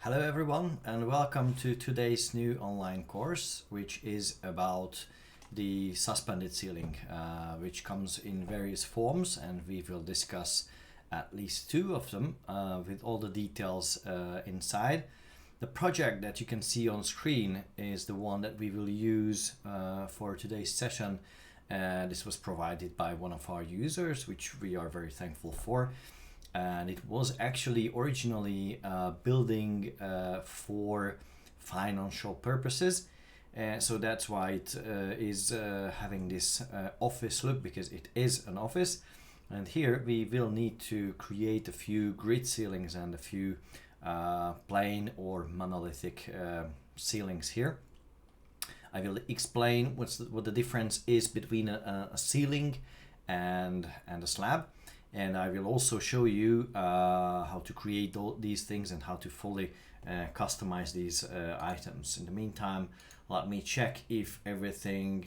Hello everyone and welcome to today's new online course, which is about the suspended ceiling, which comes in various forms, and we will discuss at least two of them with all the details inside. The project that you can see on screen is the one that we will use for today's session. This was provided by one of our users, which we are very thankful for. And it was actually originally building for financial purposes, so that's why it is having this office look, because it is an office. And here we will need to create a few grid ceilings and a few plain or monolithic ceilings here. I will explain what the difference is between a ceiling and a slab. And I will also show you how to create all these things and how to fully customize these items. In the meantime, let me check if everything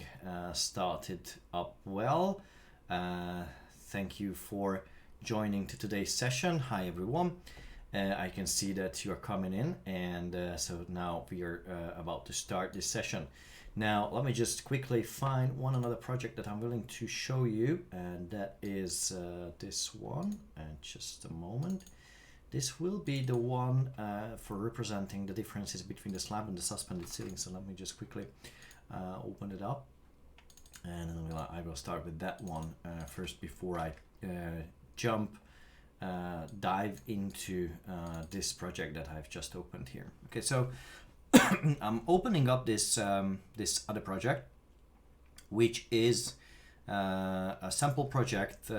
started up well. Thank you for joining to today's session. Hi everyone. I can see that you're coming in, and so now we are about to start this session. Now, let me just quickly find another project that I'm willing to show you, and that is this one. And just a moment. This will be the one for representing the differences between the slab and the suspended ceiling. So let me just quickly open it up, and then I will start with that one first before I dive into this project that I've just opened here. Okay, so I'm opening up this this other project, which is a sample project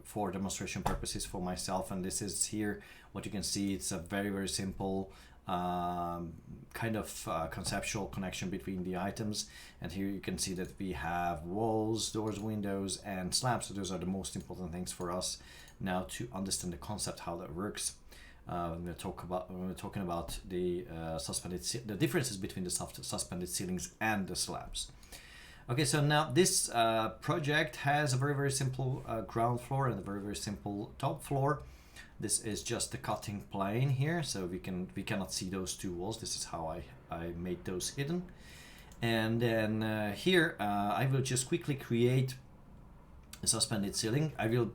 for demonstration purposes for myself. And this is here what you can see. It's a very simple kind of conceptual connection between the items. And here you can see that we have walls, doors, windows, and slabs. So those are the most important things for us now to understand the concept, how that works. When we're talking about the the differences between the suspended ceilings and the slabs. Okay, so now this project has a very simple ground floor and a very simple top floor. This is just the cutting plane here, so we cannot see those two walls. This is how I made those hidden. And then here I will just quickly create a suspended ceiling. I will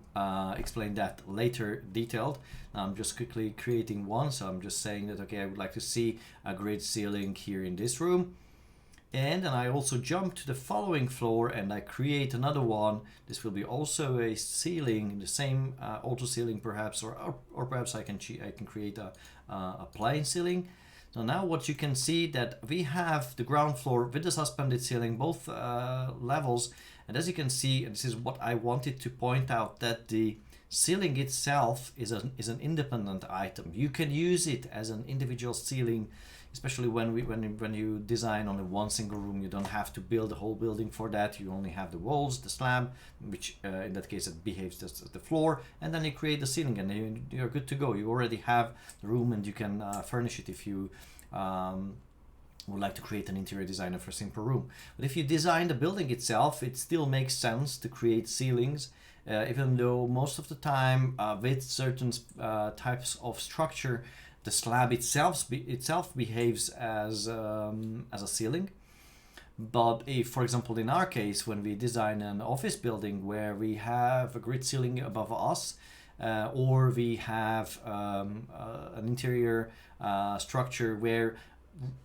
explain that later detailed. Now I'm just quickly creating one, so I'm just saying that, okay, I would like to see a grid ceiling here in this room. And then I also jump to the following floor and I create another one. This will be also a ceiling, the same auto ceiling perhaps, or perhaps I can create a plain ceiling. So now what you can see that we have the ground floor with the suspended ceiling, both levels. And as you can see, and this is what I wanted to point out, that the ceiling itself is an independent item. You can use it as an individual ceiling, especially when you design only one single room. You don't have to build a whole building for that. You only have the walls, the slab, which in that case it behaves as the floor, and then you create the ceiling, and you're good to go. You already have the room, and you can furnish it if you would like to create an interior designer for a simple room. But if you design the building itself, it still makes sense to create ceilings, even though most of the time with certain types of structure, the slab itself behaves as a ceiling. But if, for example, in our case, when we design an office building where we have a grid ceiling above us, or we have an interior structure where,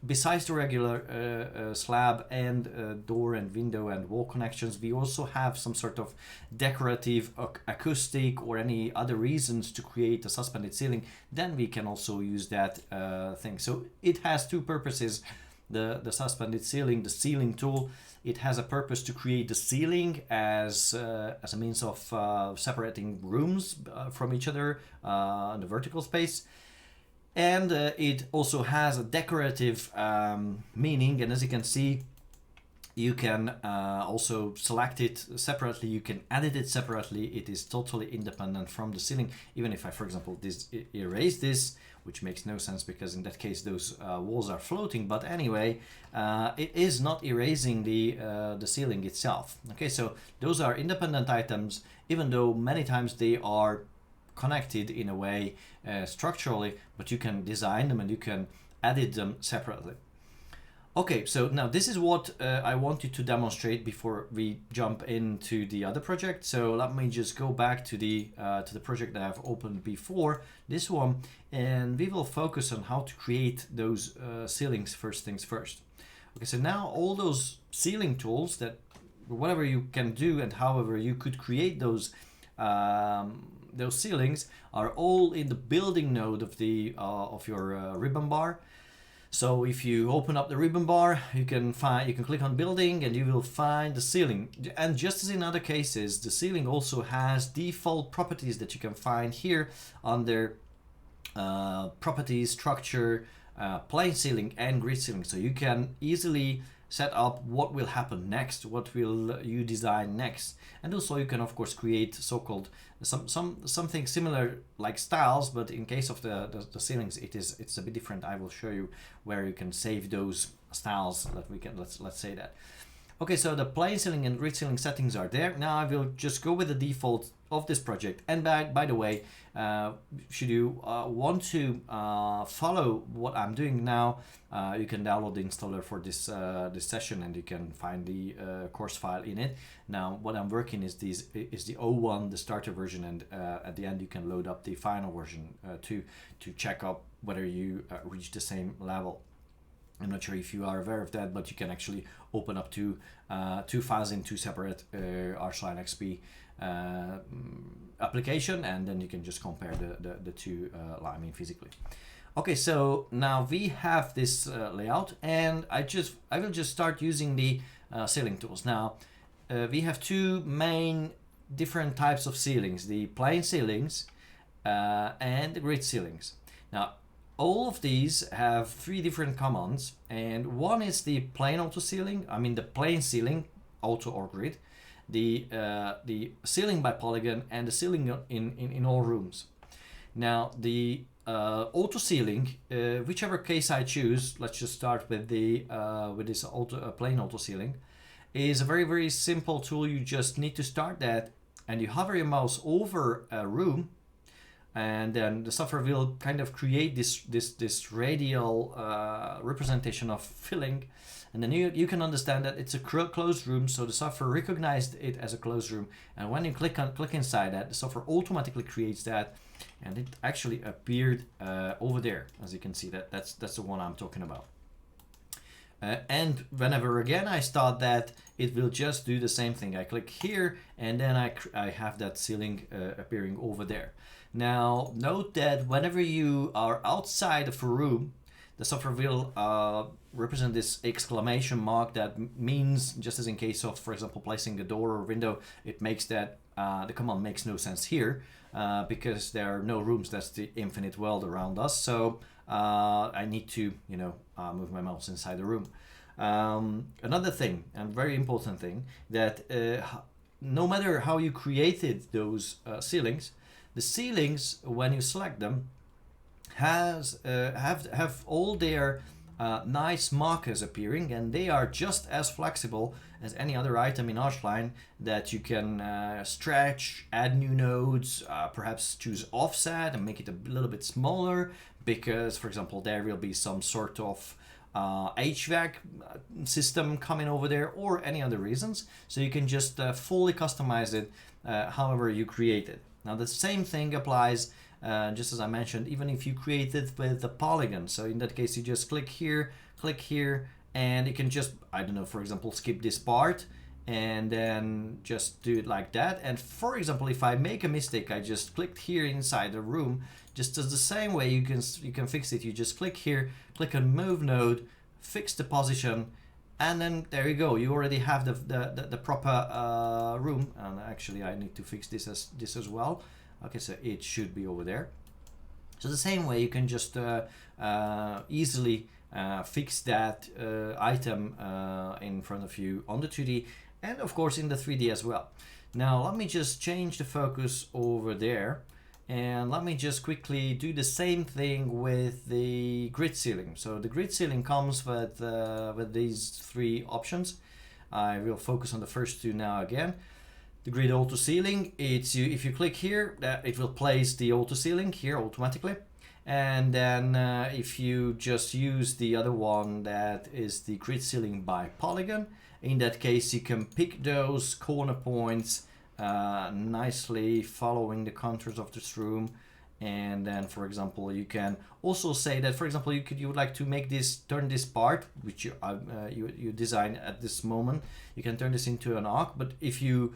besides the regular slab and door and window and wall connections, we also have some sort of decorative, acoustic, or any other reasons to create a suspended ceiling, then we can also use that thing. So it has two purposes. The suspended ceiling, the ceiling tool, it has a purpose to create the ceiling as a means of separating rooms from each other in the vertical space. And it also has a decorative meaning, and as you can see, you can also select it separately, you can edit it separately. It is totally independent from the ceiling. Even if I, for example, erase this, which makes no sense because in that case those walls are floating, but anyway, it is not erasing the ceiling itself. Okay, so those are independent items, even though many times they are connected in a way structurally, but you can design them and you can edit them separately. Okay, so now this is what I wanted to demonstrate before we jump into the other project. So let me just go back to the project that I've opened before, this one, and we will focus on how to create those ceilings first things first. Okay, so now all those ceiling tools that whatever you can do and however you could create those ceilings are all in the building node of the of your ribbon bar. So if you open up the ribbon bar, you can click on building and you will find the ceiling. And just as in other cases, the ceiling also has default properties that you can find here under properties, structure, plane ceiling and grid ceiling. So you can easily set up what will happen next, what will you design next. And also you can of course create so-called something similar like styles, but in case of the ceilings it's a bit different. I will show you where you can save those styles that we can, let's say that. Okay, so the plane ceiling and grid ceiling settings are there. Now I will just go with the default of this project. And by the way, should you want to follow what I'm doing now, you can download the installer for this session and you can find the course file in it. Now what I'm working is the 01, the starter version, and at the end you can load up the final version to check up whether you reach the same level. I'm not sure if you are aware of that, but you can actually open up two files in two separate ARCHLine.XP application, and then you can just compare the two physically. Okay, so now we have this layout, and I will just start using the ceiling tools. Now we have two main different types of ceilings: the plane ceilings and the grid ceilings. Now all of these have three different commands, and one is the plane auto ceiling, the plane ceiling auto or grid, the ceiling by Polygon, and the ceiling in all rooms. Now the auto ceiling, whichever case I choose, let's just start with the with this plane auto ceiling, is a very simple tool. You just need to start that and you hover your mouse over a room, and then the software will kind of create this radial representation of filling, and then you can understand that it's a closed room, so the software recognized it as a closed room, and when you click inside that, the software automatically creates that, and it actually appeared over there. As you can see, that's the one I'm talking about. And whenever again I start that, it will just do the same thing. I click here and then I have that ceiling appearing over there. Now note that whenever you are outside of a room, the software will represent this exclamation mark. That means, just as in case of, for example, placing a door or window, it makes that the command makes no sense here because there are no rooms. That's the infinite world around us. So I need to, move my mouse inside the room. Another thing, and very important thing, that no matter how you created those ceilings, the ceilings, when you select them, have all their nice markers appearing, and they are just as flexible as any other item in ARCHLine that you can stretch, add new nodes, perhaps choose offset and make it a little bit smaller because, for example, there will be some sort of HVAC system coming over there, or any other reasons. So you can just fully customize it however you create it. Now the same thing applies, just as I mentioned, even if you create it with the Polygon. So in that case, you just click here, and you can just, I don't know, for example, skip this part and then just do it like that. And for example, if I make a mistake, I just clicked here inside the room, just as the same way you can fix it. You just click here, click on move node, fix the position, and then there you go. You already have the proper room. And actually, I need to fix this as well. Okay, so it should be over there. So the same way you can just easily fix that item in front of you on the 2D, and of course in the 3D as well. Now let me just change the focus over there, and let me just quickly do the same thing with the grid ceiling. So the grid ceiling comes with these three options. I will focus on the first two now again. the grid auto ceiling, it's if you click here, it will place the auto ceiling here automatically. And then if you just use the other one, that is the grid ceiling by Polygon, in that case you can pick those corner points nicely following the contours of this room. And then, for example, you can also say that, for example, you would like to make this, turn this part which you design at this moment, you can turn this into an arc. But if you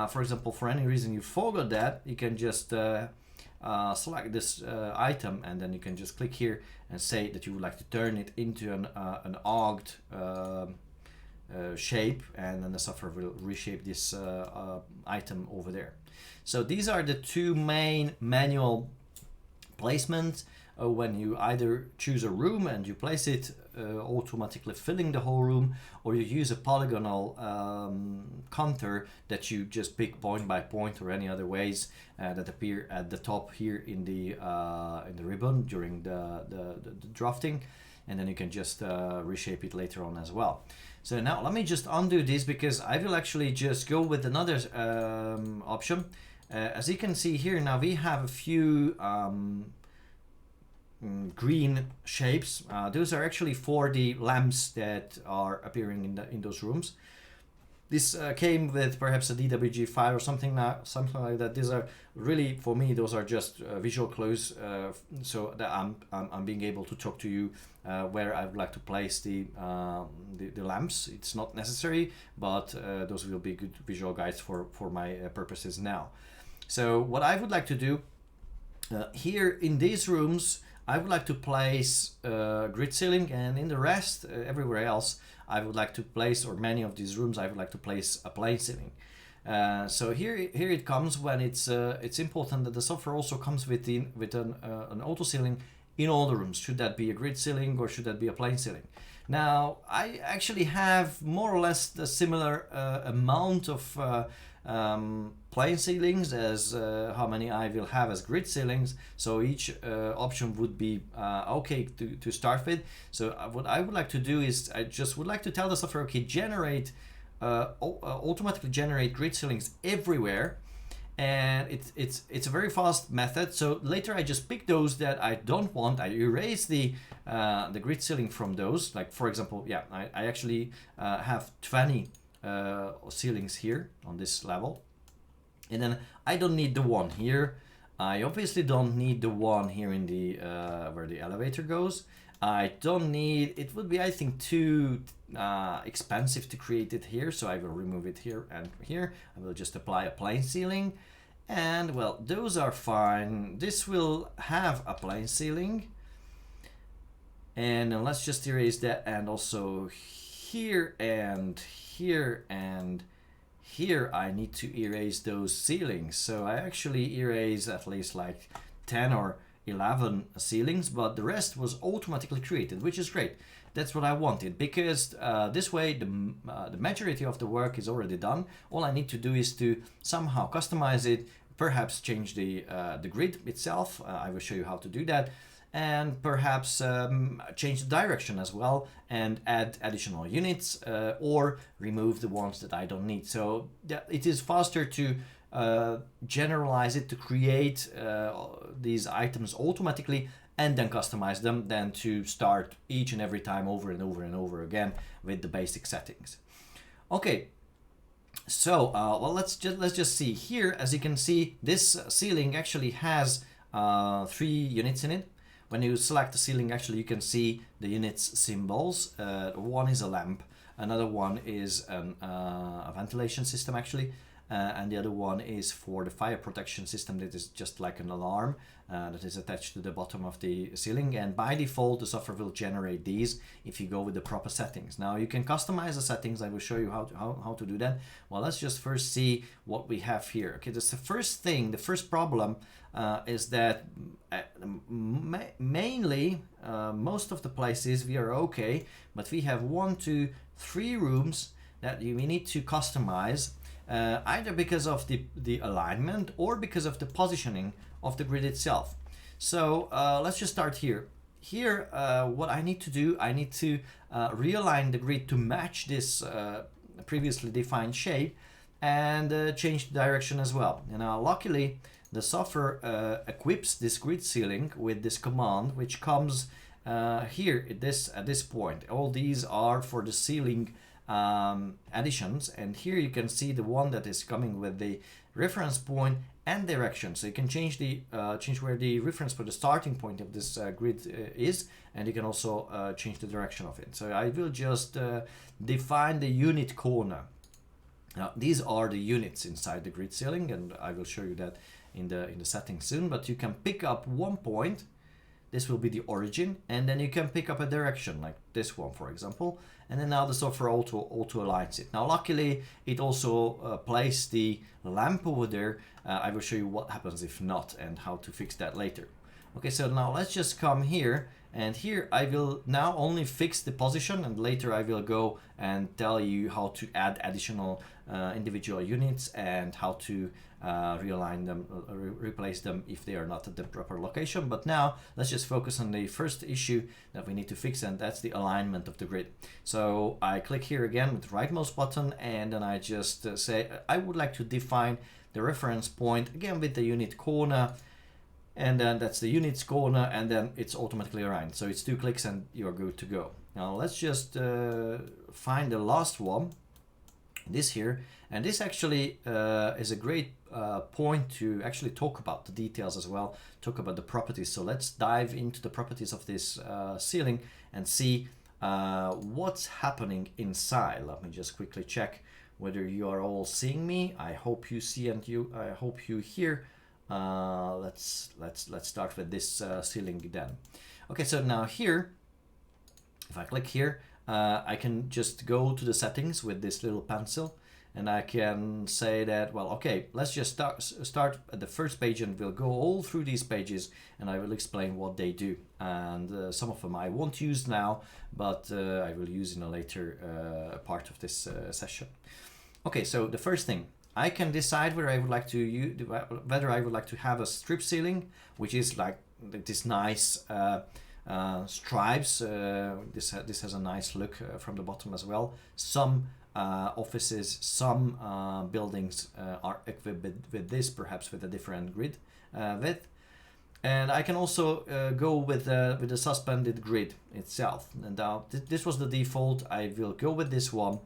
for example, for any reason you forgot that, you can just select this item, and then you can just click here and say that you would like to turn it into an arced shape, and then the software will reshape this item over there. So these are the two main manual placements when you either choose a room and you place it automatically filling the whole room, or you use a polygonal contour that you just pick point by point or any other ways that appear at the top here in the ribbon during the drafting, and then you can just reshape it later on as well. So now let me just undo this, because I will actually just go with another option. As you can see here, now we have a few green shapes. Those are actually for the lamps that are appearing in those rooms. This came with perhaps a DWG file or something like that. These are really, for me, those are just visual clues, so that I'm being able to talk to you where I would like to place the lamps. It's not necessary, but those will be good visual guides for my purposes now. So what I would like to do here in these rooms, I would like to place grid ceiling, and in the rest, everywhere else, I would like to place, or many of these rooms, I would like to place a plane ceiling. So here it comes when it's important that the software also comes with an auto ceiling in all the rooms. Should that be a grid ceiling or should that be a plane ceiling? Now I actually have more or less the similar amount of plane ceilings as how many I will have as grid ceilings, so each option would be okay to start with. So what I would like to do is I just would like to tell the software, okay, generate automatically generate grid ceilings everywhere, and it's a very fast method. So later I just pick those that I don't want, I erase the grid ceiling from those. Like for example, yeah, I actually have 20 ceilings here on this level, and then I don't need the one here. I obviously don't need the one here in the where the elevator goes. I don't need, it would be, I think, too expensive to create it here, so I will remove it here and here. I will just apply a plane ceiling, and well, those are fine. This will have a plane ceiling, and let's just erase that, and also here and here and here I need to erase those ceilings. So I actually erase at least like 10 or 11 ceilings, but the rest was automatically created, which is great. That's what I wanted, because this way the majority of the work is already done. All I need to do is to somehow customize it, perhaps change the grid itself. I will show you how to do that, and perhaps change the direction as well, and add additional units or remove the ones that I don't need. So it is faster to generalize it, to create these items automatically and then customize them, than to start each and every time over and over and over again with the basic settings. Okay, so well, let's just see here. As you can see, this ceiling actually has 3 units in it. When you select the ceiling, actually you can see the units symbols. One is a lamp, another one is a ventilation system actually, and the other one is for the fire protection system. That is just like an alarm that is attached to the bottom of the ceiling, and by default the software will generate these if you go with the proper settings. Now you can customize the settings. I will show you how to do that. Well, let's just first see what we have here. Okay, that's the first thing. The first problem is that mainly most of the places we are okay, but we have 1, 2, 3 rooms that we need to customize, either because of the alignment or because of the positioning of the grid itself. So let's just start here. Here, what I need to do, I need to realign the grid to match this previously defined shape, and change the direction as well. And now luckily the software equips this grid ceiling with this command, which comes here at this point. All these are for the ceiling additions, and here you can see the one that is coming with the reference point and direction. So you can change the change where the reference for the starting point of this grid is, and you can also change the direction of it. So I will just define the unit corner. Now these are the units inside the grid ceiling, and I will show you that in the settings soon. But you can pick up one point. This will be the origin, and then you can pick up a direction like this one, for example, and then now the software auto aligns it. Now luckily it also placed the lamp over there. I will show you what happens if not and how to fix that later. Okay, so now let's just come here, and here I will now only fix the position, and later I will go and tell you how to add additional individual units and how to realign them, replace them if they are not at the proper location. But now let's just focus on the first issue that we need to fix, and that's the alignment of the grid. So I click here again with the right mouse button, and then I just say I would like to define the reference point again with the unit corner, and then that's the units corner, and then it's automatically aligned. So it's 2 clicks and you're good to go. Now let's just find the last one, this here, and this actually is a great point to actually talk about the details as well, talk about the properties. So let's dive into the properties of this ceiling and see what's happening inside. Let me just quickly check whether you are all seeing me. I hope you see, and I hope you hear. Let's start with this ceiling then. Okay, so now here, if I click here, I can just go to the settings with this little pencil, and I can say that, well, okay, let's just start at the first page, and we'll go all through these pages, and I will explain what they do. And some of them I won't use now, but I will use in a later part of this session. Okay, so the first thing, I can decide whether I would like to have a strip ceiling, which is like this nice stripes. This has a nice look from the bottom as well. Some offices, some buildings are equipped with this, perhaps with a different grid width. And I can also go with the suspended grid itself. And now this was the default. I will go with this one.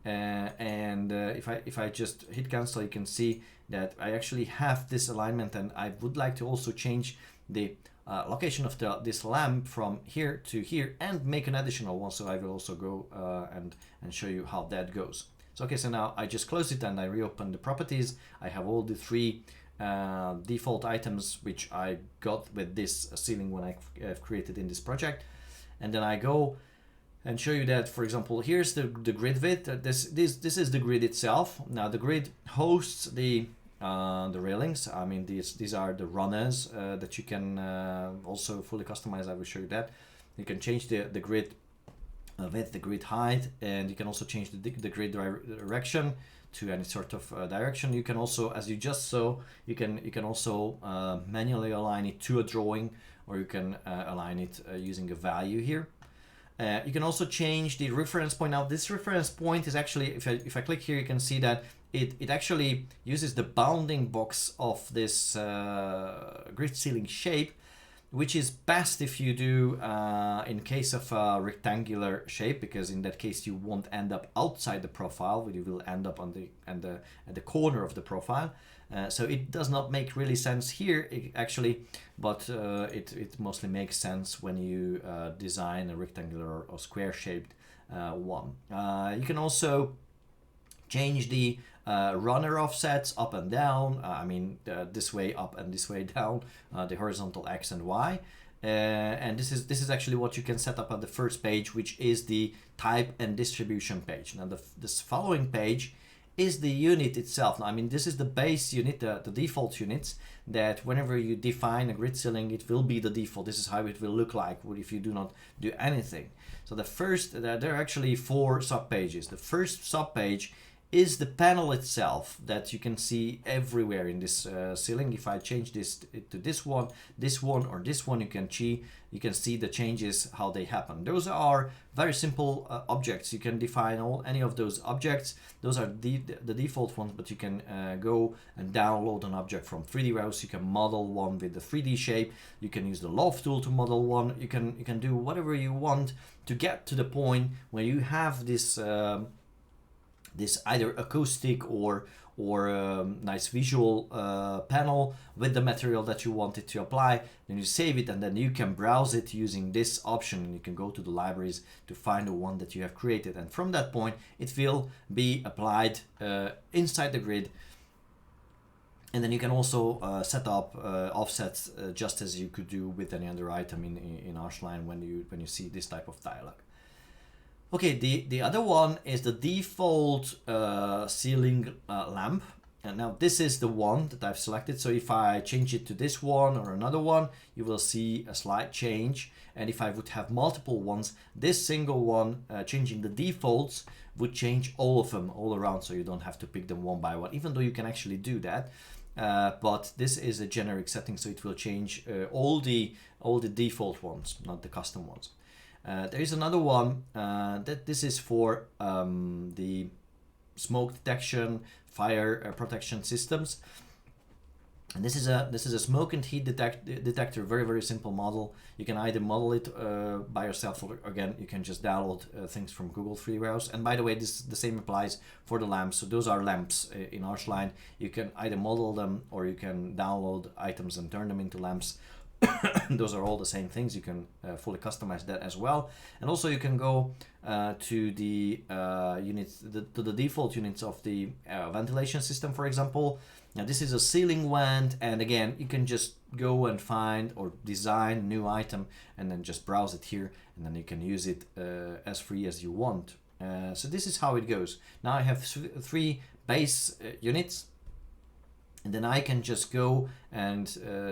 If I just hit cancel, you can see that I actually have this alignment, and I would like to also change the location of this lamp from here to here and make an additional one. So I will also go and show you how that goes. So okay, so now I just close it and I reopen the properties. I have all the 3 default items which I got with this ceiling when I've created in this project, and then I go and show you that, for example, here's the grid width. This is the grid itself. Now the grid hosts the railings. I mean, these are the runners that you can also fully customize. I will show you that. You can change the grid width, the grid height, and you can also change the grid direction to any sort of direction. You can also, as you just saw, you can also manually align it to a drawing, or you can align it using a value here. You can also change the reference point. Now this reference point is actually, if I click here, you can see that it actually uses the bounding box of this grid ceiling shape, which is best if you do in case of a rectangular shape, because in that case you won't end up outside the profile, but you will end up at the corner of the profile. So it does not make really sense here actually, but it mostly makes sense when you design a rectangular or square shaped one. You can also change the runner offsets up and down. I mean this way up and this way down, the horizontal X and Y. And this is actually what you can set up on the first page, which is the type and distribution page. Now this following page is the unit itself. Now, I mean, this is the base unit, the default units, that whenever you define a grid ceiling, it will be the default. This is how it will look like if you do not do anything. So the first, there are actually 4 sub pages. The first sub page is the panel itself that you can see everywhere in this ceiling. If I change this to this one, or this one, you can see the changes, how they happen. Those are very simple objects. You can define any of those objects. Those are the default ones, but you can go and download an object from 3D Rouse. You can model one with the 3D shape. You can use the Aloft tool to model one. You can do whatever you want to get to the point where you have this this either acoustic or nice visual panel with the material that you wanted to apply. Then you save it, and then you can browse it using this option, and you can go to the libraries to find the one that you have created, and from that point it will be applied inside the grid. And then you can also set up offsets just as you could do with any other item in ARCHLine when you see this type of dialog. Okay, the other one is the default ceiling lamp. And now this is the one that I've selected. So if I change it to this one or another one, you will see a slight change. And if I would have multiple ones, this single one, changing the defaults, would change all of them all around. So you don't have to pick them one by one, even though you can actually do that. But this is a generic setting, so it will change all the default ones, not the custom ones. There is another one that this is for the smoke detection, fire protection systems, and this is a smoke and heat detector. Very simple model. You can either model it by yourself, or again you can just download things from Google 3D Rouse. And by the way, the same applies for the lamps. So those are lamps in ARCHLine. You can either model them, or you can download items and turn them into lamps. Those are all the same things. You can fully customize that as well. And also you can go to the units, to the default units of the ventilation system, for example. Now this is a ceiling vent, and again you can just go and find or design a new item and then just browse it here, and then you can use it as free as you want. So this is how it goes. Now I have 3 base units. And then I can just go and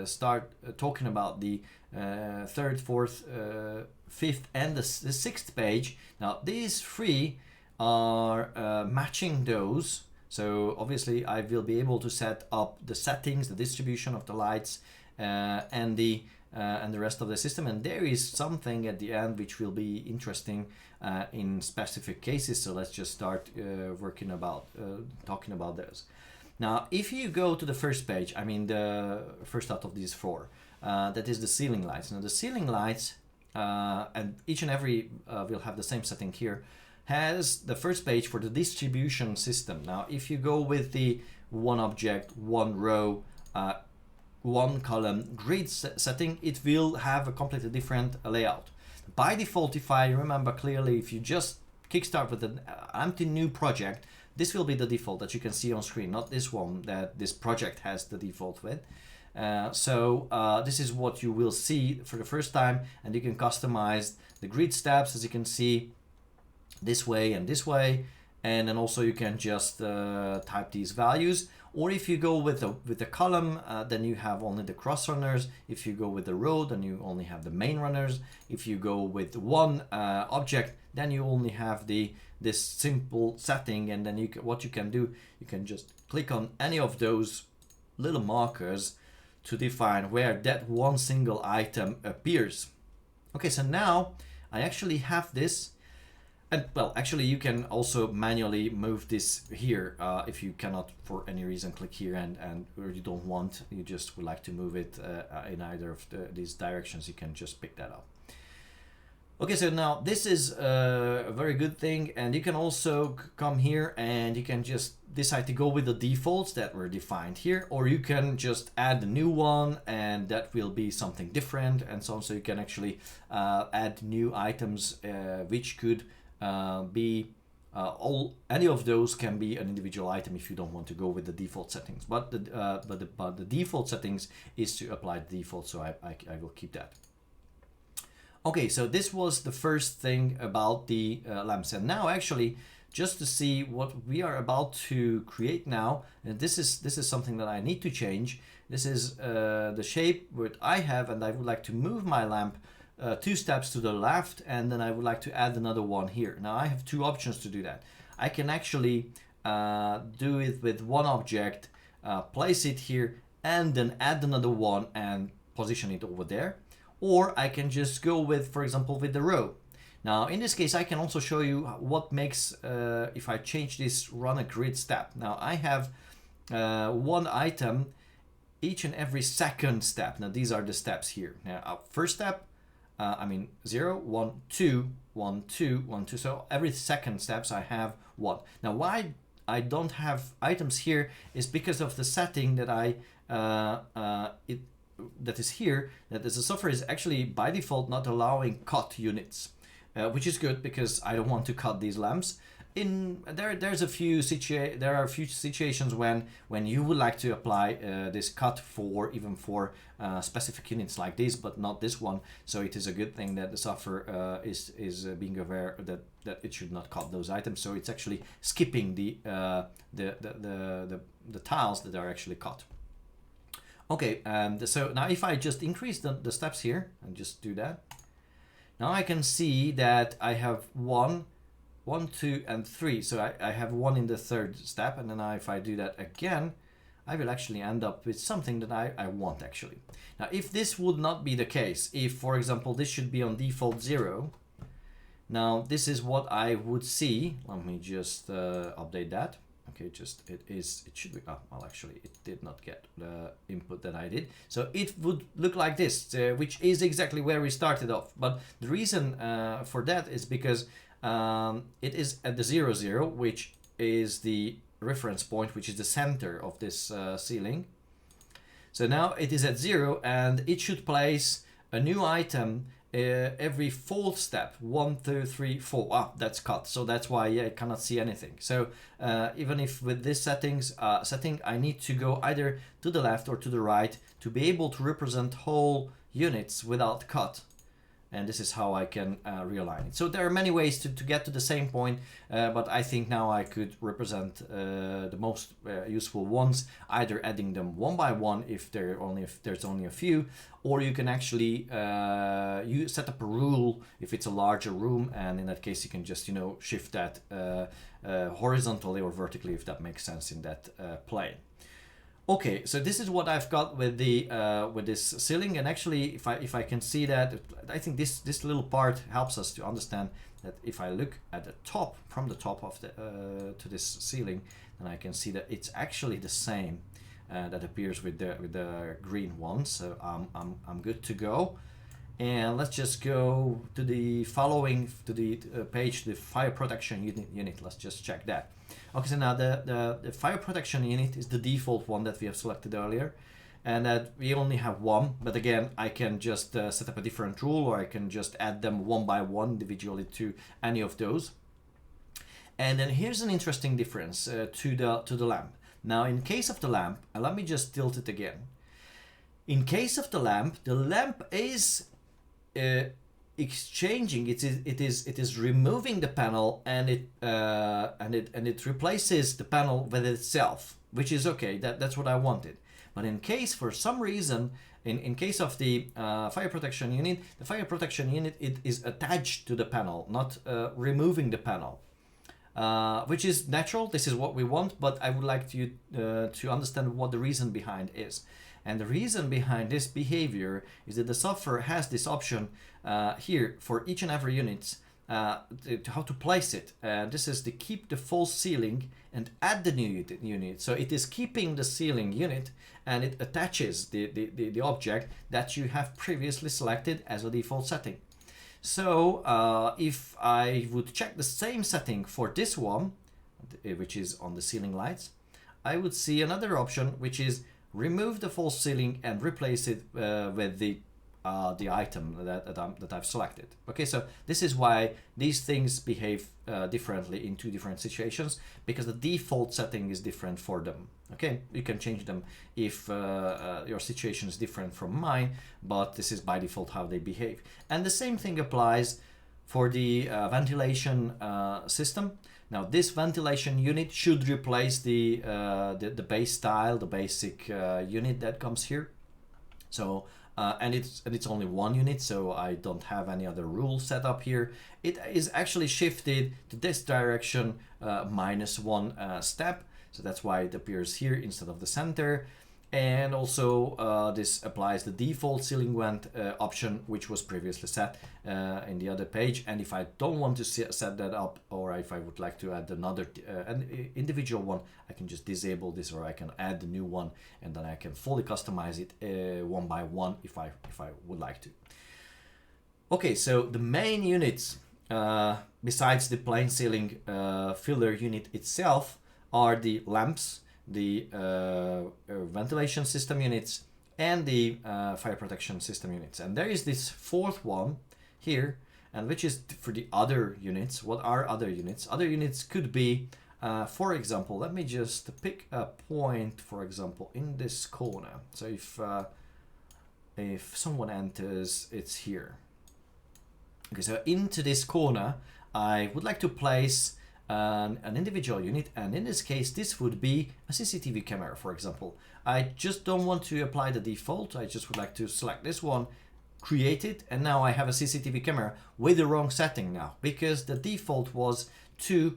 start talking about the 3rd, 4th, 5th, and the 6th page. Now these 3 are matching those. So obviously I will be able to set up the settings, the distribution of the lights, and the rest of the system. And there is something at the end which will be interesting in specific cases. So let's just start talking about those. Now, if you go to the first page, I mean the first out of these 4, that is the ceiling lights. Now the ceiling lights, and each and every will have the same setting here, has the first page for the distribution system. Now, if you go with the 1 object, 1 row, 1 column grid setting, it will have a completely different layout. By default, if I remember clearly, if you just kickstart with an empty new project, this will be the default that you can see on screen, not this one that this project has the default with. So this is what you will see for the first time, and you can customize the grid steps, as you can see, this way and this way, and then also you can just type these values. Or if you go with the column, then you have only the cross runners. If you go with the row, then you only have the main runners. If you go with 1 object, then you only have this simple setting. And then what you can do, you can just click on any of those little markers to define where that 1 single item appears. Okay, so now I actually have this. And well, actually you can also manually move this here if you cannot for any reason click here or you don't want, you just would like to move it in either of these directions, you can just pick that up. Okay, so now this is a very good thing, and you can also come here and you can just decide to go with the defaults that were defined here, or you can just add a new one and that will be something different and so on. So you can actually add new items which could be any of those can be an individual item if you don't want to go with the default settings. But the default settings is to apply the default, so I will keep that. Okay, so this was the first thing about the lamps, and now actually just to see what we are about to create now, and this is something that I need to change. This is the shape that I have, and I would like to move my lamp 2 steps to the left, and then I would like to add another one here. Now I have 2 options to do that. I can actually do it with one object, place it here, and then add another one and position it over there. Or I can just go with, for example, with the row. Now, in this case, I can also show you what makes, if I change this run a grid step. Now, I have one item each and every second step. Now, these are the steps here. Now, first step, 0, 1, 2, 1, 2, 1, 2. So every second steps I have 1. Now, why I don't have items here is because of the setting that that is here, that the software is actually by default not allowing cut units. Which is good because I don't want to cut these lamps. There are a few situations when you would like to apply this cut for specific units like this, but not this one. So it is a good thing that the software is being aware that it should not cut those items. So it's actually skipping the tiles that are actually cut. Okay, so now if I just increase the steps here and just do that. Now I can see that I have 1, 2, and 3. So I have 1 in the third step, and then if I do that again, I will actually end up with something that I want actually. Now, if this would not be the case, if, for example, this should be on default 0, now this is what I would see. Let me just update that. Okay, it should be, well, actually, it did not get the input that I did. So it would look like this, which is exactly where we started off. But the reason for that is because it is at the 0, 0, which is the reference point, which is the center of this ceiling. So now it is at 0, and it should place a new item every fourth step. 1, 2, 3, 4. That's cut, so that's why I cannot see anything. So even if with this setting I need to go either to the left or to the right to be able to represent whole units without cut. And this is how I can realign it. So there are many ways to get to the same point, but I think now I could represent the most useful ones, either adding them one by one if there's only a few, or you can actually you set up a rule if it's a larger room, and in that case you can just shift that horizontally or vertically if that makes sense in that plane. Okay, so this is what I've got with the with this ceiling, and actually, if I can see that, I think this little part helps us to understand that if I look at the top, from the top of the to this ceiling, then I can see that it's actually the same that appears with the green one. So I'm good to go, and let's just go to the following page, the fire protection unit. Let's just check that. Okay, so now the fire protection unit is the default one that we have selected earlier, and that we only have one, but again I can just set up a different rule, or I can just add them one by one individually to any of those. And then here's an interesting difference to the lamp. Now in case of the lamp, let me just tilt it again. In case of the lamp is exchanging, it is removing the panel, and it replaces the panel with itself, which is okay. That's what I wanted. But in case for some reason, in case of the fire protection unit, the fire protection unit, it is attached to the panel, not removing the panel, which is natural. This is what we want, but I would like you to understand what the reason behind is. And the reason behind this behavior is that the software has this option here for each and every unit, how to place it. This is to keep the false ceiling and add the new unit. So it is keeping the ceiling unit, and it attaches the object that you have previously selected as a default setting. So if I would check the same setting for this one, which is on the ceiling lights, I would see another option, which is remove the false ceiling and replace it with the item that I've selected. Okay, so this is why these things behave differently in two different situations, because the default setting is different for them. Okay, you can change them if your situation is different from mine, but this is by default how they behave. And the same thing applies for the ventilation system. Now this ventilation unit should replace the base tile, the basic unit that comes here. So and it's only one unit, so I don't have any other rule set up here. It is actually shifted to this direction -1 step, so that's why it appears here instead of the center. And also this applies the default ceiling vent option, which was previously set in the other page. And if I don't want to set that up, or if I would like to add another an individual one, I can just disable this, or I can add the new one, and then I can fully customize it one by one if I would like to. Okay, so the main units, besides the plain ceiling filler unit itself, are the lamps, the ventilation system units, and the fire protection system units. And there is this fourth one here, and which is for the other units. What are other units? Other units could be, for example, let me just pick a point, for example, in this corner. So if someone enters, it's here. Okay, so into this corner, I would like to place an individual unit, and in this case this would be a CCTV camera, for example. I just don't want to apply the default. I just would like to select this one, create it, and now I have a CCTV camera with the wrong setting now, because the default was to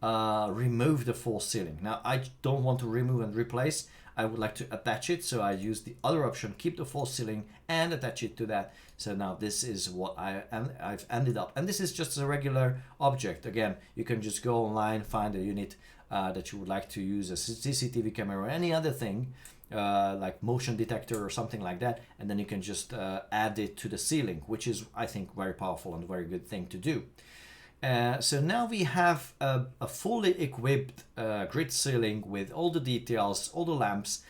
remove the false ceiling. Now I don't want to remove and replace. I would like to attach it, so I use the other option, keep the false ceiling and attach it to that. So now this is what I've ended up, and this is just a regular object. Again, you can just go online, find a unit that you would like to use, a CCTV camera or any other thing, like motion detector or something like that, and then you can just add it to the ceiling, which is, I think, very powerful and a very good thing to do. So now we have a fully equipped grid ceiling with all the details, all the lamps,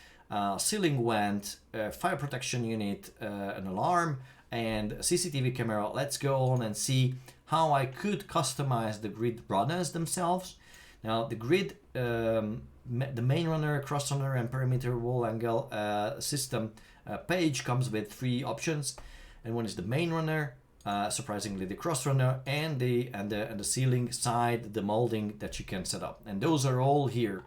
ceiling vent, fire protection unit, an alarm, and a CCTV camera. Let's go on and see how I could customize the grid runners themselves. Now the grid, the main runner, cross runner, and perimeter wall angle system page comes with 3 options, and one is the main runner, surprisingly the cross runner, and the ceiling side, the molding that you can set up, and those are all here.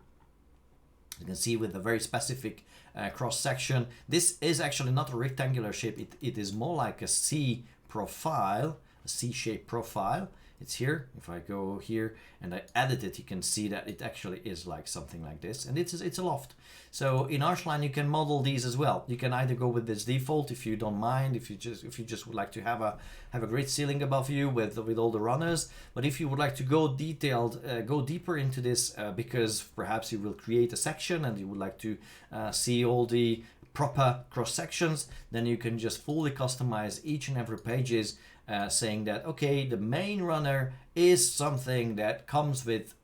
You can see with a very specific cross section. This is actually not a rectangular shape. It is more like a C profile, a C-shaped profile. It's here. If I go here and I edit it, you can see that it actually is like something like this, and it's a loft. So in ARCHLine you can model these as well. You can either go with this default if you don't mind, if you just would like to have a great ceiling above you with all the runners. But if you would like to go detailed, go deeper into this, because perhaps you will create a section and you would like to see all the proper cross sections, then you can just fully customize each and every pages, saying that, okay, the main runner is something that comes with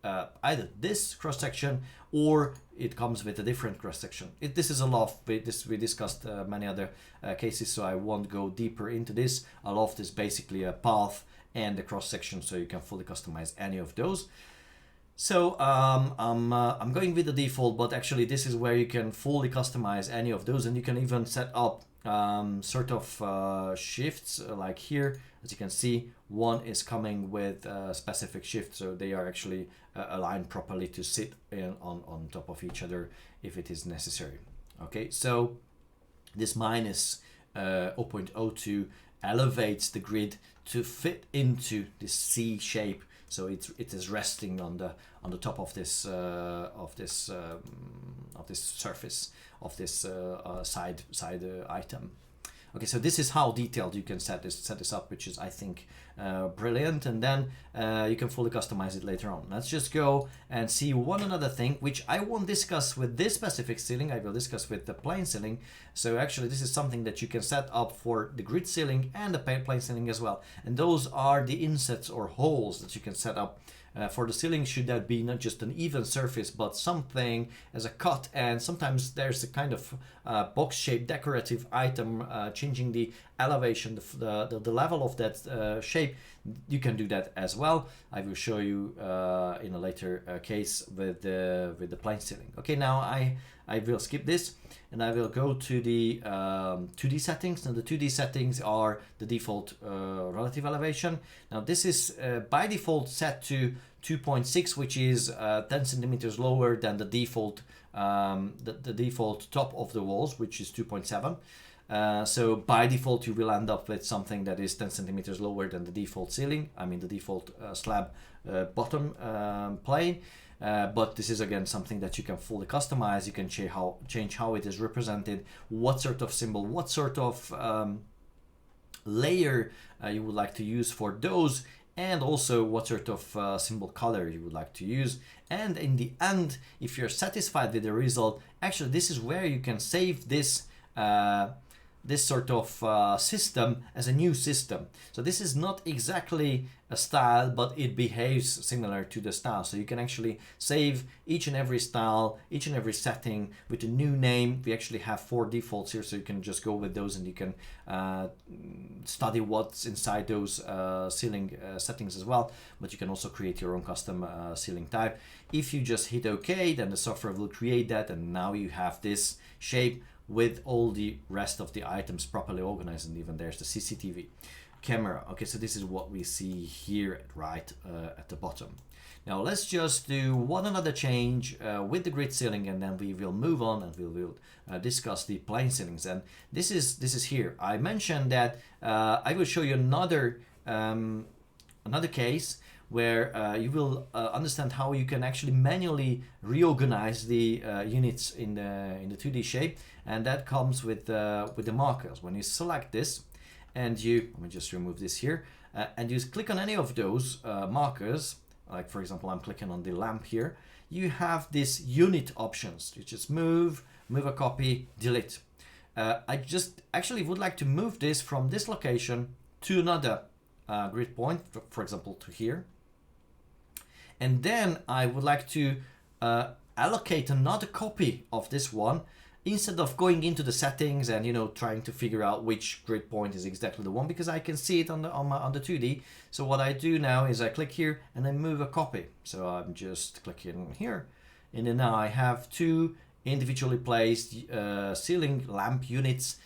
either this cross section or it comes with a different cross section. This is a loft. We discussed many other cases, so I won't go deeper into this. A loft is basically a path and a cross section, so you can fully customize any of those. So I'm going with the default, but actually this is where you can fully customize any of those, and you can even set up sort of shifts, like here. As you can see, one is coming with a specific shift, so they are actually aligned properly to sit on top of each other if it is necessary. Okay, so this minus 0.02 elevates the grid to fit into this C shape, so it is resting on the top of this surface of this side item. Okay, so this is how detailed you can set this up, which is, I think, brilliant, and then you can fully customize it later on. Let's just go and see one another thing, which I won't discuss with this specific ceiling. I will discuss with the plain ceiling. So actually this is something that you can set up for the grid ceiling and the plain ceiling as well, and those are the insets or holes that you can set up for the ceiling, should that be not just an even surface but something as a cut, and sometimes there's a kind of box-shaped decorative item changing the elevation, the level of that shape. You can do that as well. I will show you in a later case with the plain ceiling. Okay, now I will skip this and I will go to the 2D settings. Now the 2D settings are the default relative elevation. Now this is by default set to 2.6, which is 10 centimeters lower than the default the default top of the walls, which is 2.7. So by default, you will end up with something that is 10 centimeters lower than the default ceiling. I mean the default slab bottom plane. But this is again something that you can fully customize. You can change how it is represented, what sort of symbol, what sort of layer you would like to use for those, and also what sort of symbol color you would like to use. And in the end, if you're satisfied with the result, actually this is where you can save this this sort of system as a new system. So this is not exactly a style, but it behaves similar to the style. So you can actually save each and every style, each and every setting with a new name. We actually have 4 defaults here, so you can just go with those and you can study what's inside those ceiling settings as well. But you can also create your own custom ceiling type. If you just hit OK, then the software will create that, and now you have this shape with all the rest of the items properly organized, and even there's the CCTV camera. Okay, so this is what we see here right at the bottom. Now let's just do one another change with the grid ceiling, and then we will move on and we will discuss the plane ceilings. And this is here. I mentioned that I will show you another case where you will understand how you can actually manually reorganize the units in the 2D shape, and that comes with the markers. When you select this, and let me just remove this here, and you click on any of those markers, like for example I'm clicking on the lamp here, you have this unit options. You just move a copy, delete. I just actually would like to move this from this location to another grid point, for example to here. And then I would like to allocate another copy of this one, instead of going into the settings and trying to figure out which grid point is exactly the one, because I can see it on the 2D. So what I do now is I click here and then move a copy. So I'm just clicking here, and then now I have 2 individually placed ceiling lamp units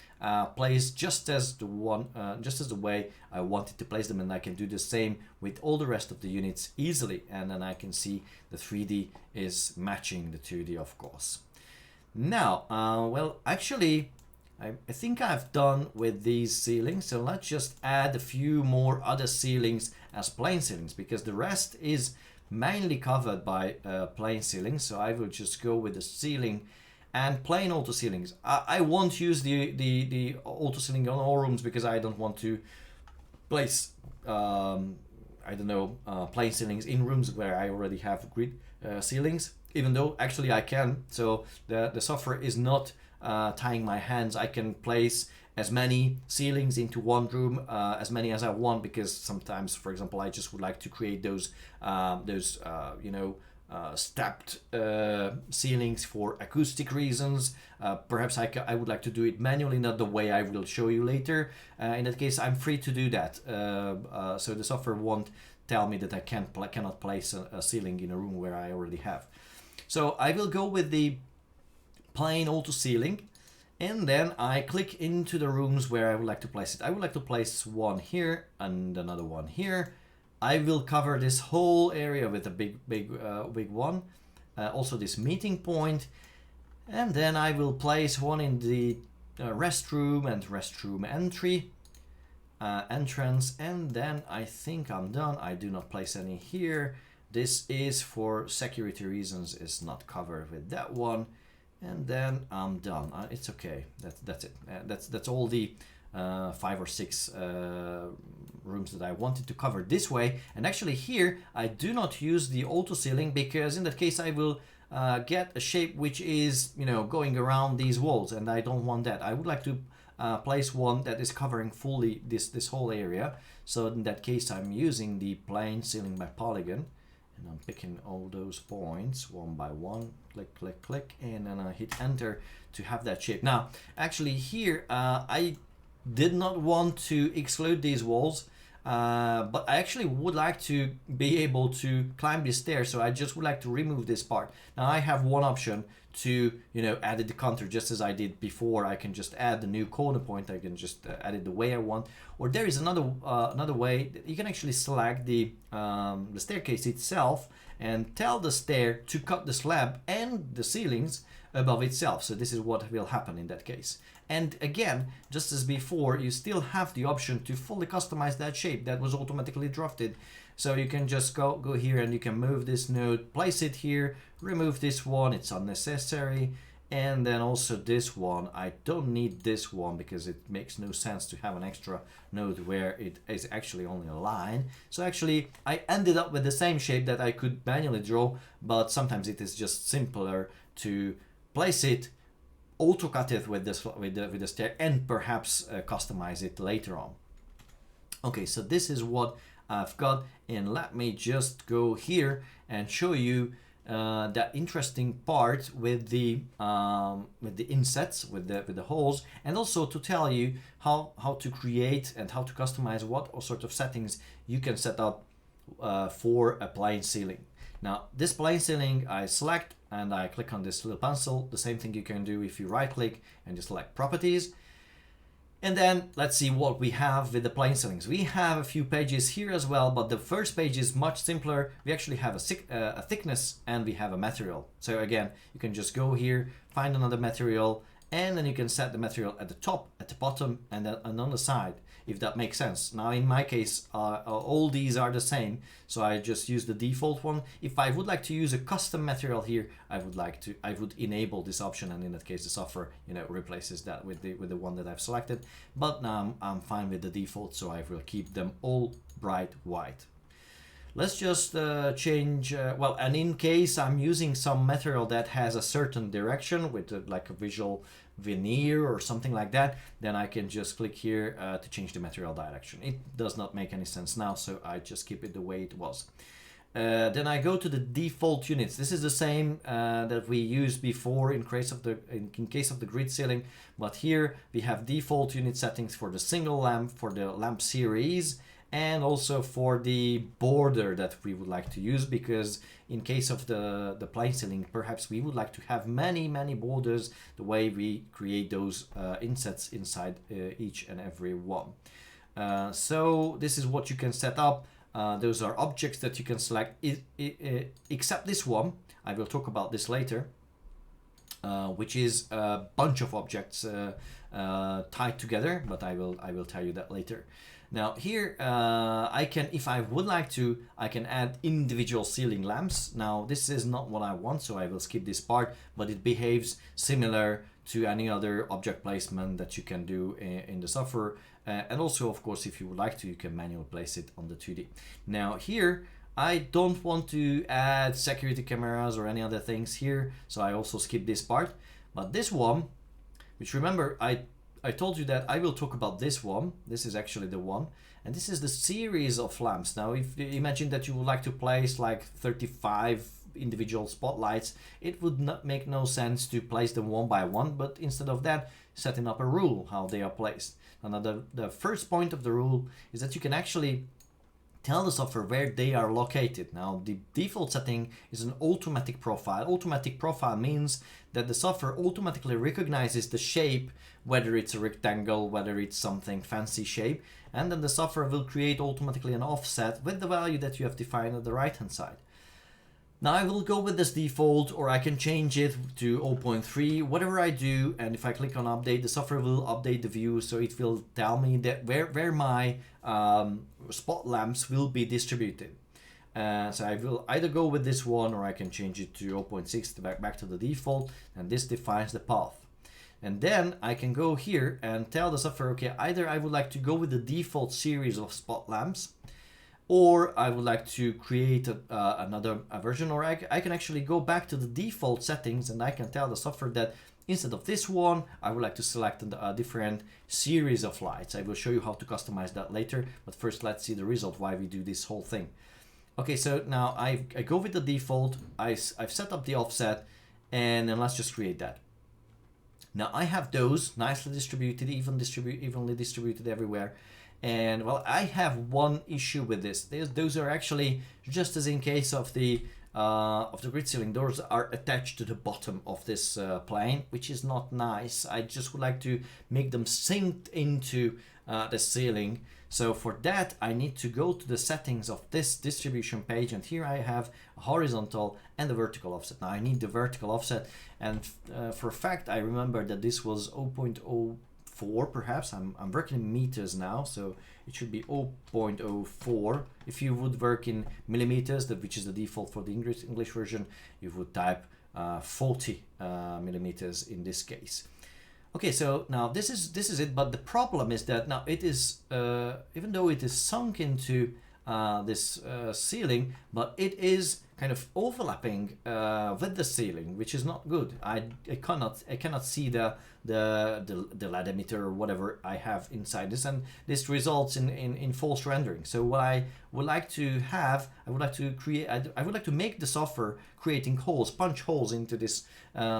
placed just as the way I wanted to place them, and I can do the same with all the rest of the units easily, and then I can see the 3D is matching the 2D, of course. Now well, actually I think I've done with these ceilings, so let's just add a few more other ceilings as plane ceilings, because the rest is mainly covered by plane ceilings. So I will just go with the ceiling and plane auto ceilings. I won't use the auto ceiling on all rooms, because I don't want to place I don't know, plane ceilings in rooms where I already have grid ceilings, even though actually I can. So the software is not tying my hands. I can place as many ceilings into one room, as many as I want, because sometimes, for example, I just would like to create those stepped ceilings for acoustic reasons. Perhaps I would like to do it manually, not the way I will show you later. In that case, I'm free to do that. So the software won't tell me that I cannot place a ceiling in a room where I already have. So I will go with the plane auto ceiling, and then I click into the rooms where I would like to place it. I would like to place one here and another one here. I will cover this whole area with a big one. Also this meeting point. And then I will place one in the restroom and restroom entrance. And then I think I'm done. I do not place any here. This is for security reasons, is not covered with that one. And then I'm done. It's okay. That's it. That's all the 5 or 6 rooms that I wanted to cover this way. And actually here I do not use the auto ceiling, because in that case I will get a shape which is going around these walls, and I don't want that. I would like to place one that is covering fully this whole area. So in that case I'm using the plane ceiling by Polygon, and I'm picking all those points one by one, click, and then I hit enter to have that shape. Now actually here I did not want to exclude these walls, but I actually would like to be able to climb this stair, so I just would like to remove this part. Now I have one option to, you know, add the contour just as I did before. I can just add the new corner point. I can just add it the way I want. Or there is another way that you can actually select the staircase itself and tell the stair to cut the slab and the ceilings above itself. So this is what will happen in that case. And again, just as before, you still have the option to fully customize that shape that was automatically drafted. So you can just go here and you can move this node, place it here, remove this one, it's unnecessary. And then also this one, I don't need this one because it makes no sense to have an extra node where it is actually only a line. So actually I ended up with the same shape that I could manually draw, but sometimes it is just simpler to place it, auto cut it with the stair, and perhaps customize it later on. Okay, so this is what I've got, and let me just go here and show you that interesting part with the insets, with the holes, and also to tell you how to create and how to customize what sort of settings you can set up for a plain ceiling. Now this plain ceiling I select and I click on this little pencil. The same thing you can do if you right click and just select properties. And then let's see what we have with the plain ceilings. We have a few pages here as well, but the first page is much simpler. We actually have a thickness and we have a material. So again, you can just go here, find another material, and then you can set the material at the top, at the bottom, and then on the side, if that makes sense. Now in my case, all these are the same, so I just use the default one. If I would like to use a custom material here, I would enable this option, and in that case the software, you know, replaces that with the one that I've selected. But now I'm fine with the default, so I will keep them all bright white. Let's just change, well, and in case I'm using some material that has a certain direction with like a visual veneer or something like that, then I can just click here to change the material direction. It does not make any sense now, so I just keep it the way it was. Then I go to the default units. This is the same that we used before in case of the grid ceiling, but here we have default unit settings for the single lamp, for the lamp series, and also for the border that we would like to use, because in case of the plain ceiling, perhaps we would like to have many borders, the way we create those insets inside each and every one. So this is what you can set up. Those are objects that you can select, except this one. I will talk about this later, which is a bunch of objects tied together, but I will tell you that later. Now here I can, if I would like to, I can add individual ceiling lamps. Now this is not what I want, so I will skip this part, but it behaves similar to any other object placement that you can do in the software. And also, of course, if you would like to, you can manually place it on the 2D. Now here, I don't want to add security cameras or any other things here, so I also skip this part. But this one, which remember, I told you that I will talk about this one. This is actually the one, and this is the series of lamps. Now if you imagine that you would like to place like 35 individual spotlights, it would not make no sense to place them one by one, but instead of that, setting up a rule how they are placed. Now the first point of the rule is that you can actually tell the software where they are located. Now the default setting is an automatic profile. Automatic profile means that the software automatically recognizes the shape, whether it's a rectangle, whether it's something fancy shape, and then the software will create automatically an offset with the value that you have defined at the right hand side. Now I will go with this default, or I can change it to 0.3, whatever I do, and if I click on update, the software will update the view, so it will tell me that where my spot lamps will be distributed. So I will either go with this one, or I can change it to 0.6 back to the default, and this defines the path. And then I can go here and tell the software, okay, either I would like to go with the default series of spot lamps, or I would like to create another version, or I can actually go back to the default settings and I can tell the software that instead of this one, I would like to select a different series of lights. I will show you how to customize that later, but first let's see the result, why we do this whole thing. Okay, so now I go with the default, I've set up the offset, and then let's just create that. Now I have those nicely distributed, evenly distributed everywhere. And well, I have one issue with this. Those are actually just as in case of the of the grid ceiling doors are attached to the bottom of this plane, which is not nice. I just would like to make them synced into the ceiling. So for that, I need to go to the settings of this distribution page, and here I have a horizontal and a vertical offset. Now I need the vertical offset, and for a fact I remember that this was 0.04 perhaps. I'm working in meters now, so it should be 0.04. If you would work in millimeters, which is the default for the English version, you would type 40 millimeters in this case. Okay, so now this is it, but the problem is that now it is, even though it is sunk into this ceiling, but it is kind of overlapping with the ceiling, which is not good. I cannot see the ladder meter or whatever I have inside this, and this results in false rendering. So what I would like to have, I would like to make the software creating holes, punch holes into this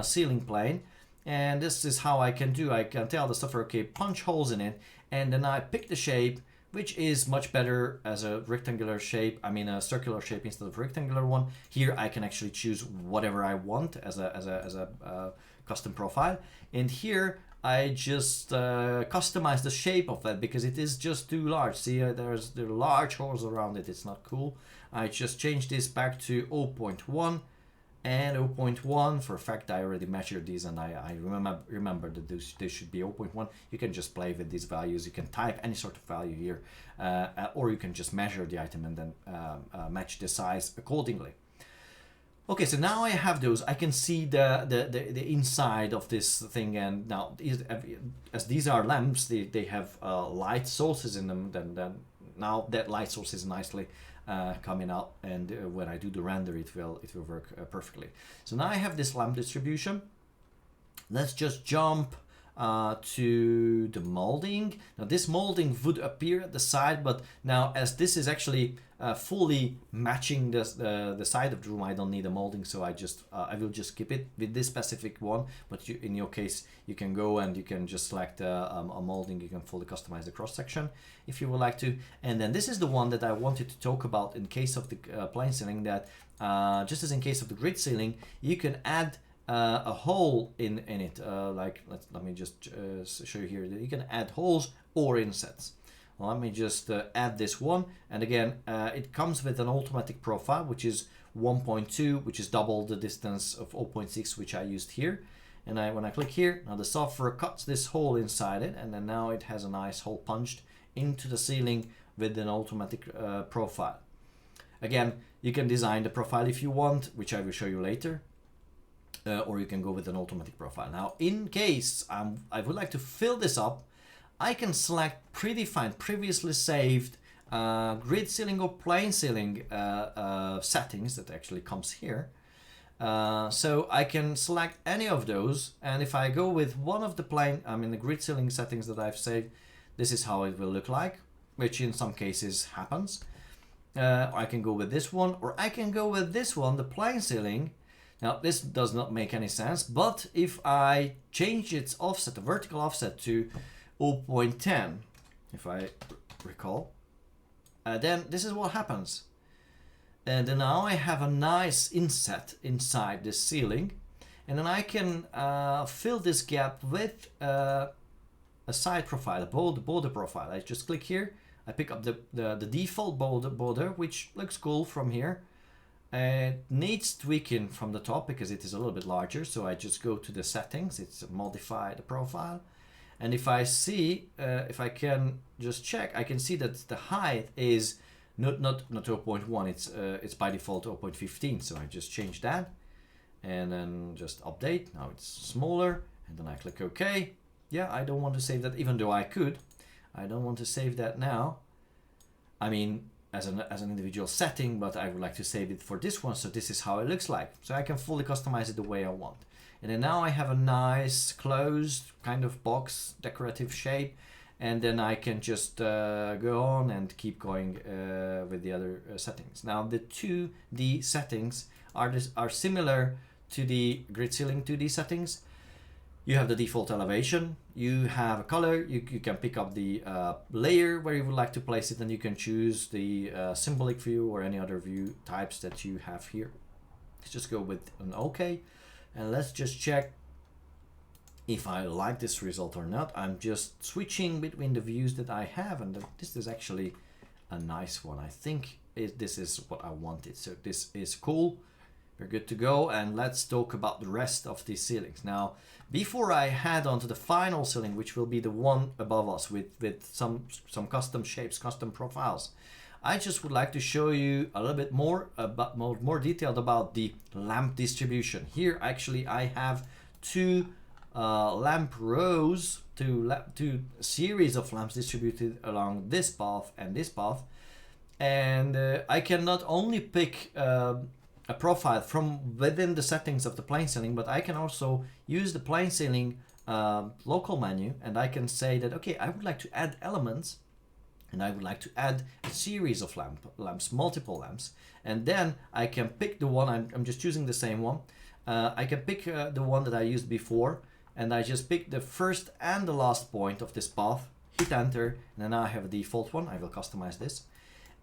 ceiling plane. And this is how I can do. I can tell the software, okay, punch holes in it, and then I pick the shape, which is much better as a rectangular shape. I mean a circular shape instead of a rectangular one. Here I can actually choose whatever I want as a custom profile. And here I just customize the shape of that because it is just too large. See, there are large holes around it. It's not cool. I just change this back to 0.1. and 0.1. For a fact, I already measured these, and I remember that this should be 0.1. You can just play with these values. You can type any sort of value here, or you can just measure the item and then match the size accordingly. Okay, so now I have those. I can see the inside of this thing, and now as these are lamps, they have light sources in them. Then now that light source is nicely coming out, and when I do the render, it will work perfectly. So now I have this lamp distribution. Let's just jump to the molding. Now this molding would appear at the side, but now as this is actually fully matching the side of the room, I don't need a molding, so I will just skip it with this specific one. But in your case, you can go and you can just select a molding. You can fully customize the cross section if you would like to. And then this is the one that I wanted to talk about in case of the plane ceiling, that just as in case of the grid ceiling, you can add a hole in it. Let me just show you here that you can add holes or insets. Well, let me just add this one, and again it comes with an automatic profile, which is 1.2, which is double the distance of 0.6 which I used here. And when I click here, now the software cuts this hole inside it, and then now it has a nice hole punched into the ceiling with an automatic profile. Again, you can design the profile if you want, which I will show you later. Or you can go with an automatic profile. Now, in case I would like to fill this up, I can select predefined, previously saved grid ceiling or plane ceiling settings that actually comes here. So I can select any of those, and if I go with one of the the grid ceiling settings that I've saved, this is how it will look like, which in some cases happens. I can go with this one, or I can go with this one, the plane ceiling. Now this does not make any sense, but if I change its offset, the vertical offset, to 0.10, if I recall, then this is what happens. And then now I have a nice inset inside this ceiling, and then I can fill this gap with a side profile, a border profile. I just click here, I pick up the default border, which looks cool from here. It needs tweaking from the top because it is a little bit larger, so I just go to the settings, it's modify the profile, and if I see, if I can just check, I can see that the height is not 0.1, it's by default 0.15, so I just change that, and then just update. Now it's smaller, and then I click OK. Yeah, I don't want to save that, even though I could. I don't want to save that now. I mean, as an individual setting, but I would like to save it for this one, so this is how it looks like. So I can fully customize it the way I want. And then now I have a nice closed kind of box decorative shape, and then I can just go on and keep going with the other settings. Now the 2D settings are similar to the grid ceiling 2D settings. You have the default elevation, you have a color, you can pick up the layer where you would like to place it, and you can choose the symbolic view or any other view types that you have here. Let's just go with an OK, and let's just check if I like this result or not. I'm just switching between the views that I have, and this is actually a nice one. I think this is what I wanted. So this is cool. We're good to go, and let's talk about the rest of these ceilings. Now, before I head on to the final ceiling, which will be the one above us with some custom shapes, custom profiles, I just would like to show you a little bit more about more detailed about the lamp distribution. Here, actually, I have two lamp rows, two series of lamps distributed along this path and this path, and I can not only pick a profile from within the settings of the plane ceiling, but I can also use the plane ceiling local menu, and I can say that, okay, I would like to add elements, and I would like to add a series of lamps, multiple lamps, and then I can pick the one. I'm just choosing the same one. I can pick the one that I used before, and I just pick the first and the last point of this path, hit enter, and then I have a default one. I will customize this.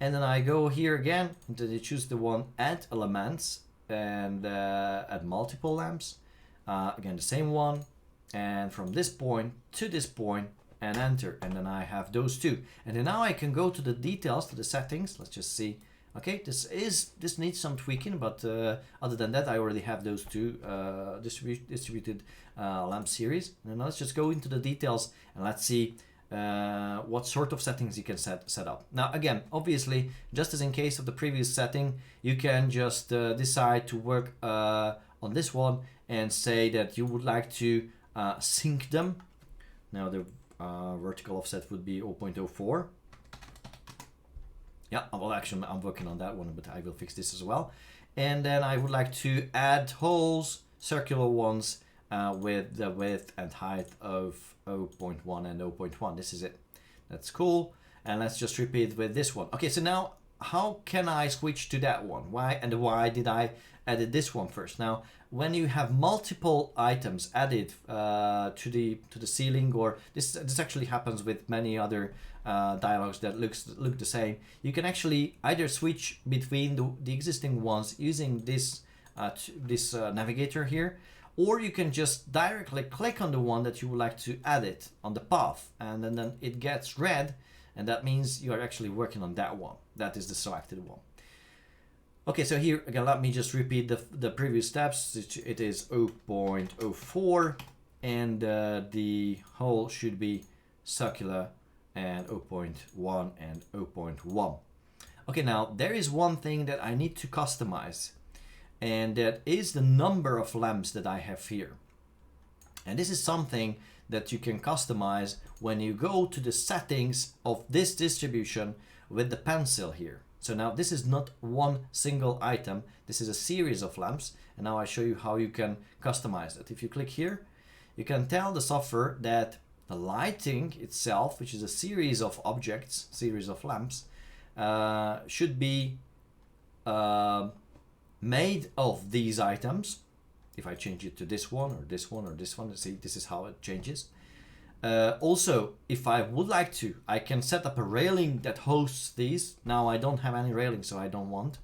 And then I go here again, and then I choose the one add elements and add multiple lamps. Again, the same one. And from this point to this point and enter. And then I have those two. And then now I can go to the details, to the settings. Let's just see. Okay, this needs some tweaking, but other than that, I already have those two distributed lamp series. And then let's just go into the details and let's see what sort of settings you can set up. Now again, obviously, just as in case of the previous setting, you can just decide to work on this one and say that you would like to sync them. Now the vertical offset would be 0.04. Yeah, well, actually I'm working on that one, but I will fix this as well. And then I would like to add holes, circular ones, with the width and height of 0.1 and 0.1. This is it. That's cool. And let's just repeat with this one. Okay, so now how can I switch to that one? Why did I add this one first? Now, when you have multiple items added to the ceiling, or this actually happens with many other dialogues that look the same, you can actually either switch between the existing ones using this navigator here, or you can just directly click on the one that you would like to add it on the path, and then it gets red, and that means you are actually working on that one. That is the selected one. Okay, so here again, let me just repeat the previous steps. It is 0.04, and the hole should be circular, and 0.1 and 0.1. Okay, now there is one thing that I need to customize, and that is the number of lamps that I have here. And this is something that you can customize when you go to the settings of this distribution with the pencil here. So now this is not one single item, this is a series of lamps, and now I show you how you can customize it. If you click here, you can tell the software that the lighting itself, which is a series of objects, series of lamps, should be made of these items. If I change it to this one or this one or this one, see, this is how it changes. Also, if I would like to, I can set up a railing that hosts these. Now I don't have any railing, so I don't want.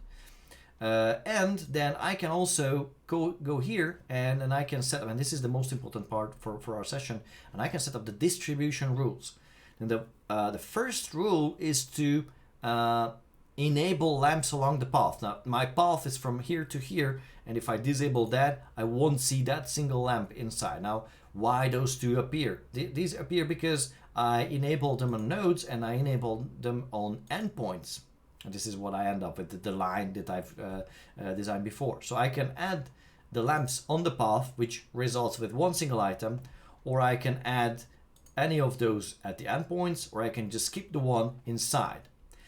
And then I can also go here, and then I can set up, and this is the most important part for our session, and I can set up the distribution rules. And the first rule is to enable lamps along the path. Now my path is from here to here, and if I disable that, I won't see that single lamp inside. Now, why those two appear? These appear because I enabled them on nodes and I enabled them on endpoints. And this is what I end up with, the line that I've designed before. So I can add the lamps on the path, which results with one single item, or I can add any of those at the endpoints, or I can just skip the one inside.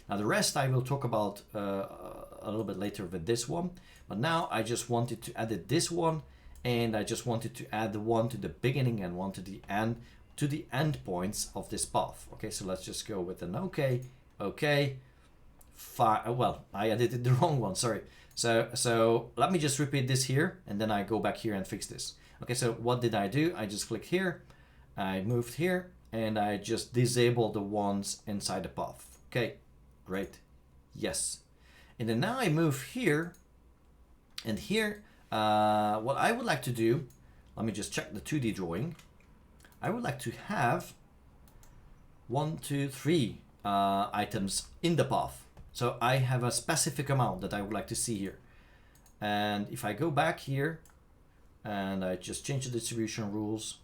Now the rest I will talk about a little bit later with this one, but now I just wanted to edit this one, and I just wanted to add the one to the beginning and one to the end points of this path. Okay, so let's just go with an okay. Well, I edited the wrong one, sorry. So let me just repeat this here, and then I go back here and fix this. Okay, so what did I do? I just clicked here, I moved here, and I just disabled the ones inside the path. Okay, great, yes. And then now I move here, And here, what I would like to do, let me just check the 2D drawing. I would like to have 1, 2, 3 items in the path. So I have a specific amount that I would like to see here. And if I go back here and I just change the distribution rules,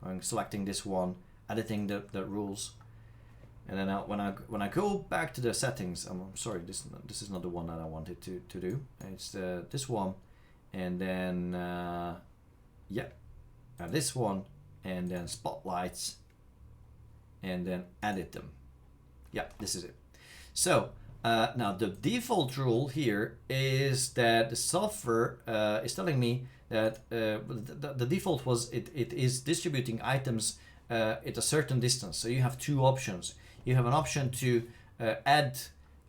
I'm selecting this one, editing the rules. And then when I go back to the settings, I'm sorry, this is not the one that I wanted to do. It's this one, and then this one, and then spotlights, and then edit them. Yeah, this is it. So now the default rule here is that the software is telling me that the default was it is distributing items at a certain distance. So you have two options. You have an option to add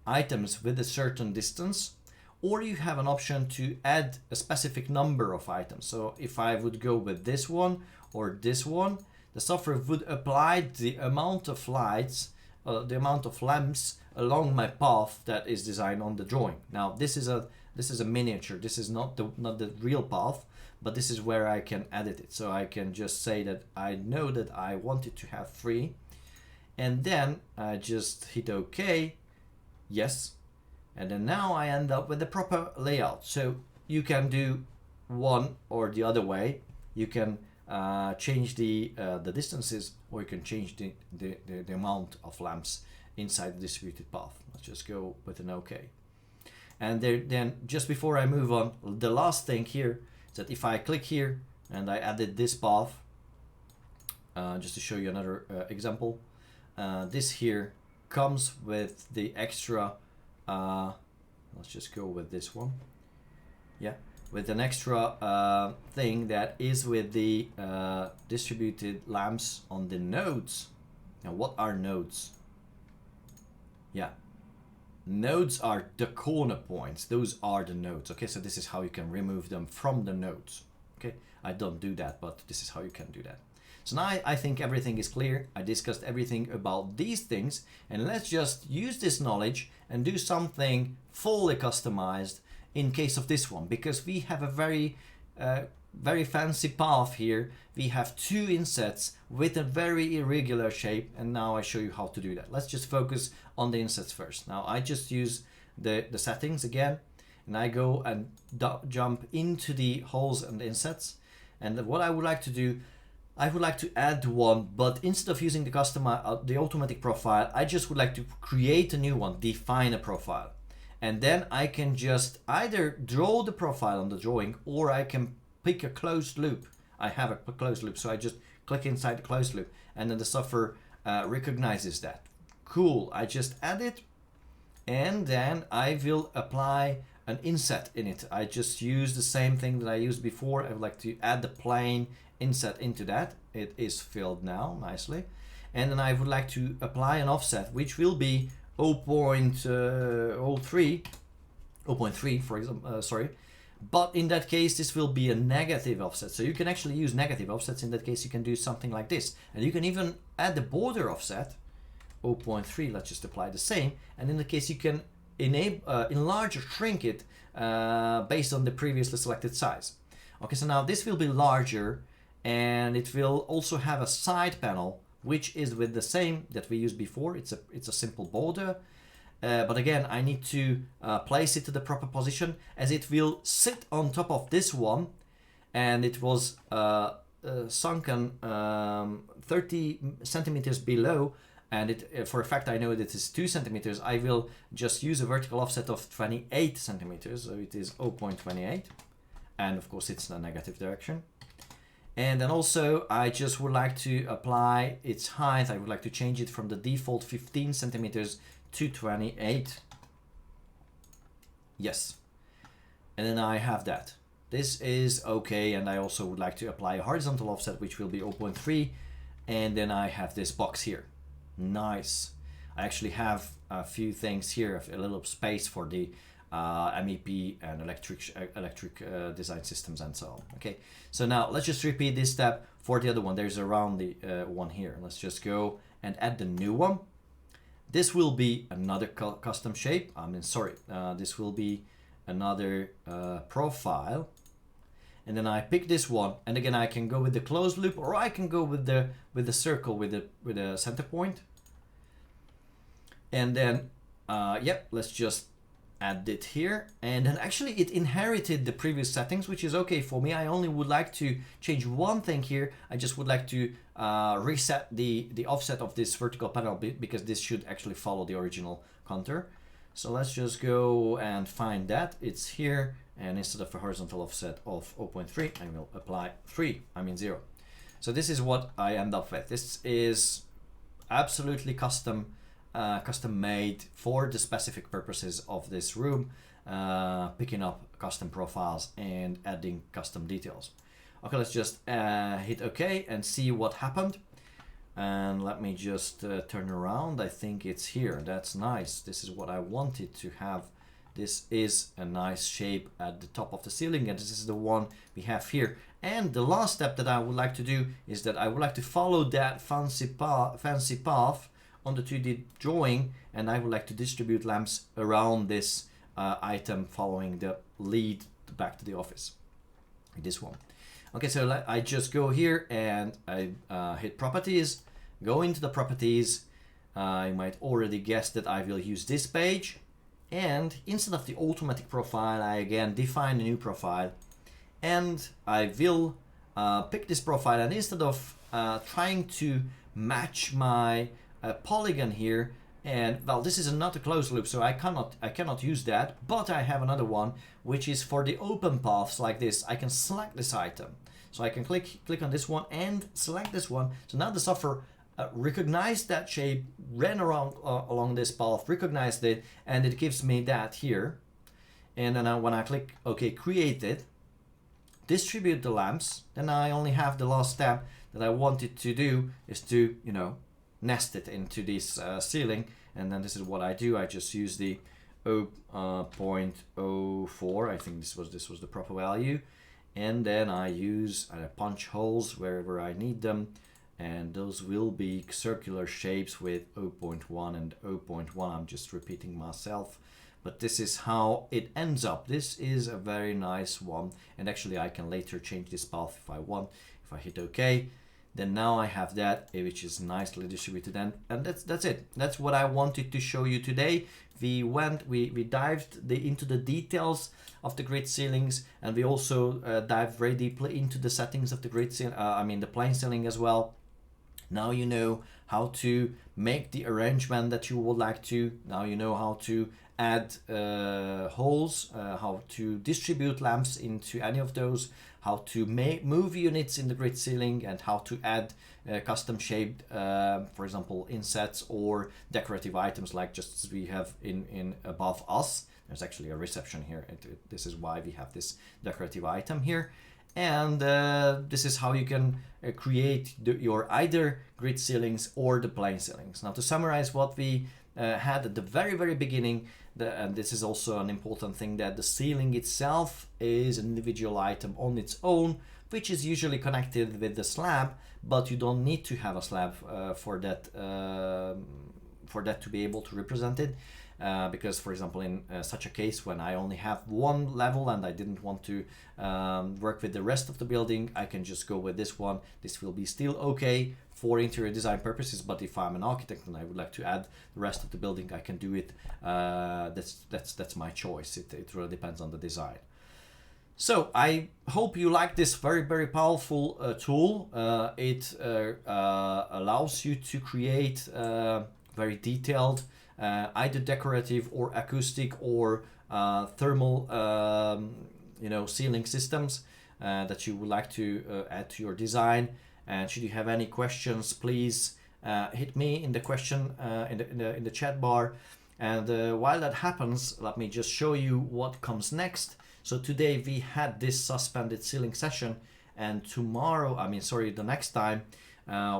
items with a certain distance, or you have an option to add a specific number of items. So if I would go with this one or this one, the software would apply the amount of lights, the amount of lamps along my path that is designed on the drawing. Now this is a miniature. This is not the real path, but this is where I can edit it. So I can just say that I know that I want it to have 3. And then I just hit OK, yes, and then now I end up with the proper layout. So you can do one or the other way. You can change the distances, or you can change the amount of lamps inside the distributed path. Let's just go with an OK. And then just before I move on, the last thing here is that if I click here and I added this path, just to show you another example. This here comes with the extra, let's just go with this one. Yeah, with an extra thing that is with the distributed lamps on the nodes. Now what are nodes? Yeah, nodes are the corner points. Those are the nodes. Okay, so this is how you can remove them from the nodes. Okay, I don't do that, but this is how you can do that. So now I think everything is clear. I discussed everything about these things, and let's just use this knowledge and do something fully customized in case of this one, because we have a very fancy path here. We have 2 insets with a very irregular shape, and now I show you how to do that. Let's just focus on the insets first. Now I just use the settings again, and I go and jump into the holes and the insets. And what I would like to do, I would like to add one, but instead of using the automatic profile, I just would like to create a new one, define a profile. And then I can just either draw the profile on the drawing, or I can pick a closed loop. I have a closed loop, so I just click inside the closed loop, and then the software recognizes that. Cool, I just add it, and then I will apply an inset in it. I just use the same thing that I used before. I would like to add the plane inset into that. It is filled now nicely, and then I would like to apply an offset, which will be 0.3 for example, sorry, but in that case this will be a negative offset. So you can actually use negative offsets. In that case you can do something like this, and you can even add the border offset 0.3. let's just apply the same, and in the case you can enlarge or shrink it based on the previously selected size. Okay, so now this will be larger, and it will also have a side panel which is with the same that we used before. It's a simple border, but again I need to place it to the proper position, as it will sit on top of this one, and it was sunken 30 centimeters below, and it for a fact I know that it is 2 centimeters. I will just use a vertical offset of 28 centimeters, so it is 0.28, and of course it's in the negative direction. And then also I just would like to apply its height. I would like to change it from the default 15 centimeters to 28. Yes. And then I have that. This is okay. And I also would like to apply a horizontal offset, which will be 0.3. And then I have this box here. Nice. I actually have a few things here, a little space for the MEP and electric design systems and so on. Okay, so now let's just repeat this step for the other one. There's a roundy one here. Let's just go and add the new one. This will be another custom shape. This will be another profile, and then I pick this one, and again I can go with the closed loop, or I can go with the circle with the center point. And then yep, let's just add it here. And then actually it inherited the previous settings, which is okay for me. I only would like to change one thing here. I just would like to reset the offset of this vertical panel because this should actually follow the original contour. So let's just go and find that. It's here, and instead of a horizontal offset of 0.3, I will apply 0. So this is what I end up with. This is absolutely custom made for the specific purposes of this room, picking up custom profiles and adding custom details. Okay, let's just hit OK and see what happened. And let me just turn around. I think it's here. That's nice. This is what I wanted to have. This is a nice shape at the top of the ceiling, and this is the one we have here. And the last step that I would like to do is that I would like to follow that fancy path on the 2D drawing, and I would like to distribute lamps around this item following the lead back to the office. This one. Okay, so I just go here and I hit properties, go into the properties. You might already guess that I will use this page, and instead of the automatic profile, I again define a new profile, and I will pick this profile, and instead of trying to match my polygon here, and well, this is not a closed loop, so I cannot use that, but I have another one which is for the open paths like this. I can select this item, so I can click on this one and select this one. So now the software recognized that shape, ran around along this path, recognized it, and it gives me that here. And then when I click OK, create it, distribute the lamps, then I only have the last step that I wanted to do is to, you know, nest it into this ceiling. And then this is what I do. I just use the 0.04. I think this was the proper value, and then I punch holes wherever I need them, and those will be circular shapes with 0.1 and 0.1. I'm just repeating myself, but this is how it ends up. This is a very nice one, and actually I can later change this path if I want. If I hit OK, then now I have that, which is nicely distributed, and that's it. That's what I wanted to show you today. We dived into the details of the grid ceilings, and we also dived very deeply into the settings of the grid ceiling, the plane ceiling as well. Now you know how to make the arrangement that you would like to. Now you know how to add holes, how to distribute lamps into any of those, how to move units in the grid ceiling, and how to add custom shaped, for example, insets or decorative items like just as we have in above us. There's actually a reception here. This is why we have this decorative item here. And this is how you can create your either grid ceilings or the plane ceilings. Now, to summarize what we had at the very beginning, and this is also an important thing, that the ceiling itself is an individual item on its own, which is usually connected with the slab, but you don't need to have a slab for that to be able to represent it. Because, for example, in such a case when I only have one level and I didn't want to work with the rest of the building, I can just go with this one. This will be still okay for interior design purposes, but if I'm an architect and I would like to add the rest of the building, I can do it. That's my choice. It really depends on the design. So I hope you like this very powerful tool. It allows you to create very detailed either decorative or acoustic or thermal ceiling systems that you would like to add to your design. And should you have any questions, please hit me in the question in the chat bar. And while that happens, let me just show you what comes next. So today we had this suspended ceiling session, and tomorrow, the next time,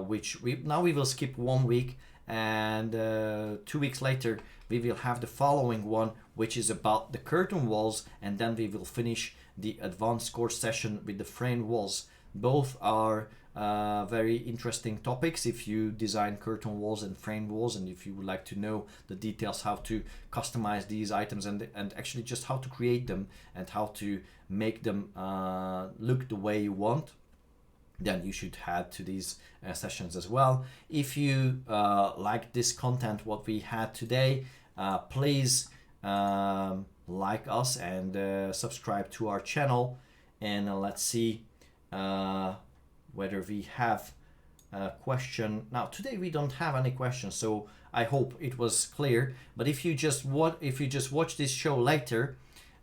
which we will skip 1 week, and 2 weeks later we will have the following one, which is about the curtain walls, and then we will finish the advanced course session with the frame walls. Both are very interesting topics if you design curtain walls and frame walls, and if you would like to know the details how to customize these items and actually just how to create them and how to make them look the way you want, then you should head to these sessions as well. If you like this content, what we had today, please like us and subscribe to our channel, and let's see whether we have a question. Now today we don't have any questions, so I hope it was clear. But if you just watch this show later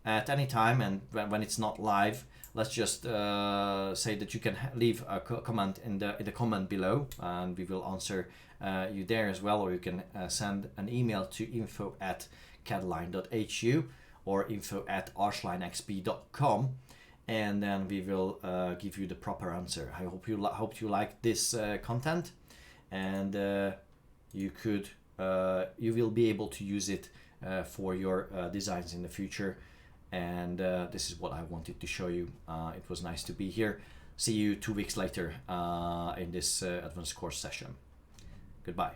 at any time, and when it's not live, let's just say that you can leave a comment in the comment below, and we will answer you there as well. Or you can send an email to info@ARCHLine.XP or info@ARCHLine.XP.com, and then we will give you the proper answer. I hope you like this content, and you will be able to use it for your designs in the future. And this is what I wanted to show you. It was nice to be here. See you 2 weeks later in this advanced course session. Goodbye.